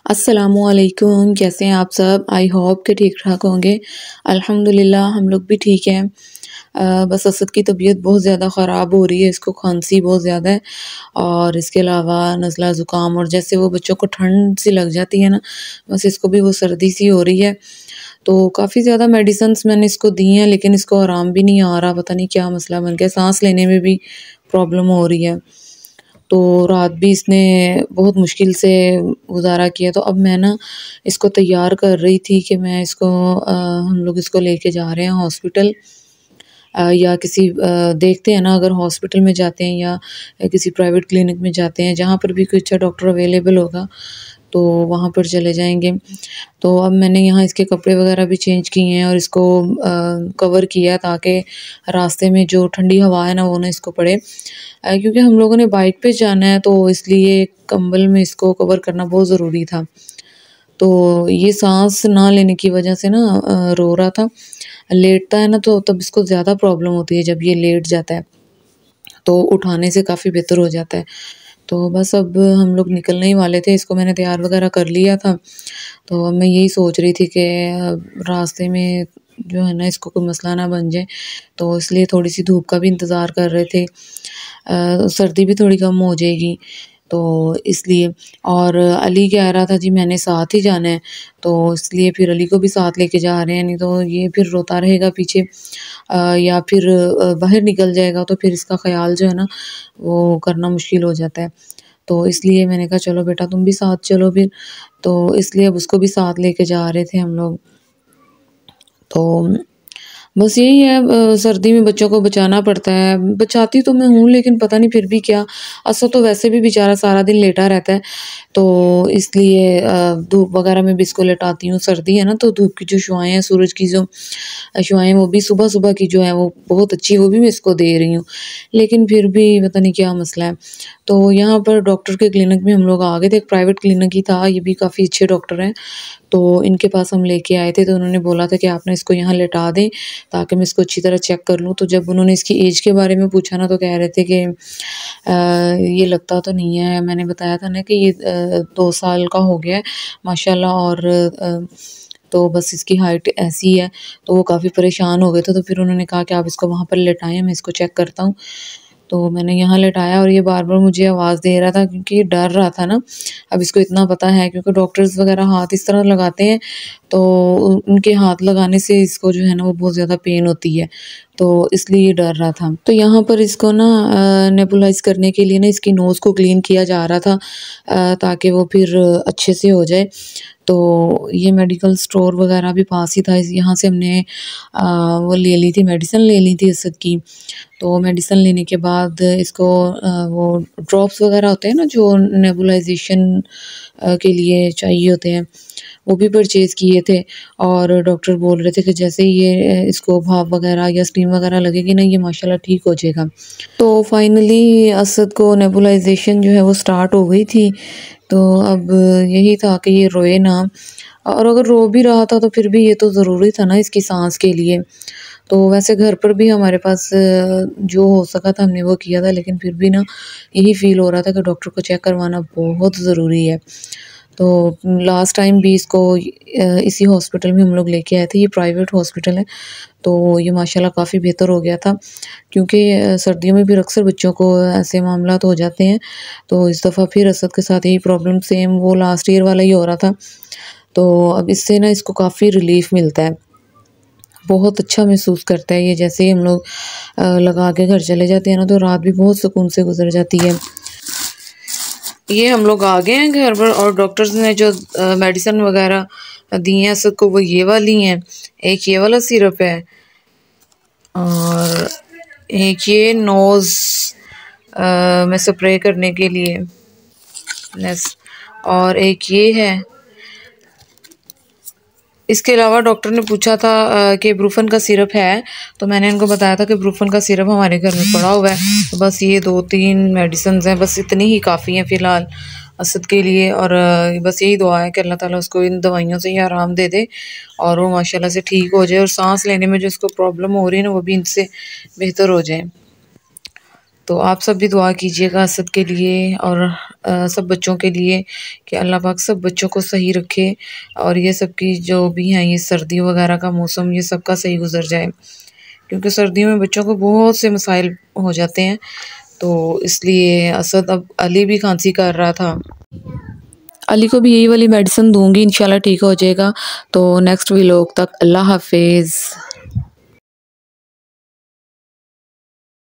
अस्सलामुअलैकुम, कैसे हैं आप सब? आई होप कि ठीक-ठाक होंगे। अल्हम्दुलिल्लाह हम लोग भी ठीक हैं। बस असद की तबीयत बहुत ज़्यादा ख़राब हो रही है, इसको खांसी बहुत ज़्यादा है और इसके अलावा नज़ला ज़ुकाम और जैसे वो बच्चों को ठंड सी लग जाती है ना, बस इसको भी वो सर्दी सी हो रही है। तो काफ़ी ज़्यादा मेडिसिन्स मैंने इसको दी हैं लेकिन इसको आराम भी नहीं आ रहा, पता नहीं क्या मसला बन गया, साँस लेने में भी प्रॉब्लम हो रही है। तो रात भी इसने बहुत मुश्किल से गुज़ारा किया, तो अब मैं ना इसको तैयार कर रही थी कि मैं इसको हम लोग इसको लेके जा रहे हैं हॉस्पिटल या किसी देखते हैं ना अगर हॉस्पिटल में जाते हैं या किसी प्राइवेट क्लिनिक में जाते हैं, जहाँ पर भी कोई अच्छा डॉक्टर अवेलेबल होगा, तो वहाँ पर चले जाएँगे। तो अब मैंने यहाँ इसके कपड़े वगैरह भी चेंज किए हैं और इसको कवर किया है ताकि रास्ते में जो ठंडी हवा है ना वो ना इसको पड़े। क्योंकि हम लोगों ने बाइक पे जाना है तो इसलिए कंबल में इसको कवर करना बहुत ज़रूरी था। तो ये साँस ना लेने की वजह से ना रो रहा था। लेटता है ना तो तब इसको ज़्यादा प्रॉब्लम होती है जब ये लेट जाता है, तो उठाने से काफ़ी बेहतर हो जाता है। तो बस अब हम लोग निकलने ही वाले थे, इसको मैंने तैयार वगैरह कर लिया था। तो अब मैं यही सोच रही थी कि रास्ते में जो है ना इसको कोई मसला ना बन जाए, तो इसलिए थोड़ी-सी धूप का भी इंतज़ार कर रहे थे। सर्दी भी थोड़ी कम हो जाएगी, तो इसलिए और अली कह रहा था जी मैंने साथ ही जाना है, तो इसलिए फिर अली को भी साथ लेके जा रहे हैं, नहीं तो ये फिर रोता रहेगा पीछे या फिर बाहर निकल जाएगा तो फिर इसका ख़्याल जो है ना वो करना मुश्किल हो जाता है। तो इसलिए मैंने कहा चलो बेटा तुम भी साथ चलो फिर, तो इसलिए अब उसको भी साथ लेके जा रहे थे हम लोग। तो बस यही है सर्दी में बच्चों को बचाना पड़ता है। बचाती तो मैं हूँ लेकिन पता नहीं फिर भी क्या, असद तो वैसे भी बेचारा सारा दिन लेटा रहता है, तो इसलिए धूप वगैरह में भी इसको लेटाती हूँ। सर्दी है ना तो धूप की जो शुआएँ हैं, सूरज की जो शुआएँ वो भी सुबह-सुबह की जो है वो बहुत अच्छी, वो भी मैं इसको दे रही हूँ। लेकिन फिर भी पता नहीं क्या मसला है। तो यहाँ पर डॉक्टर के क्लिनिक में हम लोग आ गए थे, एक प्राइवेट क्लिनिक ही था, ये भी काफ़ी अच्छे डॉक्टर हैं। तो इनके पास हम लेके आए थे, तो उन्होंने बोला था कि आप ना इसको यहाँ लेटा दें ताकि मैं इसको अच्छी तरह चेक कर लूँ। तो जब उन्होंने इसकी ऐज के बारे में पूछा ना तो कह रहे थे कि ये लगता तो नहीं है। मैंने बताया था ना कि ये 2 साल का हो गया है माशाल्लाह और तो बस इसकी हाइट ऐसी है, तो वो काफ़ी परेशान हो गए थे। तो फिर उन्होंने कहा कि आप इसको वहाँ पर लेटाएँ, मैं इसको चेक करता हूँ। तो मैंने यहाँ लेटाया और ये बार-बार मुझे आवाज़ दे रहा था क्योंकि ये डर रहा था ना। अब इसको इतना पता है क्योंकि डॉक्टर्स वग़ैरह हाथ इस तरह लगाते हैं, तो उनके हाथ लगाने से इसको जो है ना वो बहुत ज़्यादा पेन होती है, तो इसलिए ये डर रहा था। तो यहाँ पर इसको ना नेबुलाइज़ करने के लिए ना इसकी नोज़ को क्लीन किया जा रहा था ताकि वो फिर अच्छे से हो जाए। तो ये मेडिकल स्टोर वग़ैरह भी पास ही था, इस यहाँ से हमने वो ले ली थी, मेडिसिन ले ली थी असद की। तो मेडिसिन लेने के बाद इसको वो ड्रॉप्स वग़ैरह होते हैं ना जो नेबुलाइज़ेशन के लिए चाहिए होते हैं, वो भी परचेज़ किए थे और डॉक्टर बोल रहे थे कि जैसे ही ये इसको भाप वग़ैरह या स्टीम वग़ैरह लगेगी ना ये माशाल्लाह ठीक हो जाएगा। तो फाइनली असद को नेबुलाइज़ेशन जो है वो स्टार्ट हो गई थी, तो अब यही था कि ये रोए ना, और अगर रो भी रहा था तो फिर भी ये तो ज़रूरी था ना इसकी साँस के लिए। तो वैसे घर पर भी हमारे पास जो हो सका था हमने वो किया था, लेकिन फिर भी ना यही फ़ील हो रहा था कि डॉक्टर को चेक करवाना बहुत ज़रूरी है। तो लास्ट टाइम भी इसको इसी हॉस्पिटल में हम लोग लेके आए थे, ये प्राइवेट हॉस्पिटल है, तो ये माशाल्लाह काफ़ी बेहतर हो गया था क्योंकि सर्दियों में फिर अक्सर बच्चों को ऐसे मामलात हो जाते हैं। तो इस दफ़ा फिर असद के साथ यही प्रॉब्लम सेम वो लास्ट ईयर वाला ही हो रहा था, तो अब इससे ना इसको काफ़ी रिलीफ़ मिलता है। बहुत अच्छा महसूस करता है ये, जैसे ही हम लोग लगा के घर चले जाते हैं ना तो रात भी बहुत सुकून से गुजर जाती है। ये हम लोग आ गए हैं घर पर और डॉक्टर्स ने जो मेडिसिन वगैरह दी हैं सबको वो ये वाली हैं, एक ये वाला सिरप है और एक ये नोज़ में स्प्रे करने के लिए बस, और एक ये है। इसके अलावा डॉक्टर ने पूछा था कि ब्रूफन का सिरप है, तो मैंने इनको बताया था कि ब्रूफन का सिरप हमारे घर में पड़ा हुआ है, तो बस ये 2-3 मेडिसिन्स हैं, बस इतनी ही काफ़ी हैं फ़िलहाल असद के लिए। और बस यही दुआ है कि अल्लाह ताला उसको इन दवाइयों से ही आराम दे दे और वो माशाल्लाह से ठीक हो जाए और सांस लेने में जो इसको प्रॉब्लम हो रही है ना वो भी इनसे बेहतर हो जाए। तो आप सब भी दुआ कीजिएगा असद के लिए और सब बच्चों के लिए कि अल्लाह पाक सब बच्चों को सही रखे और ये सब की जो भी हैं ये सर्दी वगैरह का मौसम ये सब का सही गुजर जाए, क्योंकि सर्दियों में बच्चों को बहुत से मसाइल हो जाते हैं। तो इसलिए असद अब अली भी खांसी कर रहा था, अली को भी यही वाली मेडिसिन दूंगी, इंशाल्लाह ठीक हो जाएगा। तो नेक्स्ट व्लॉग तक अल्लाह हाफिज़।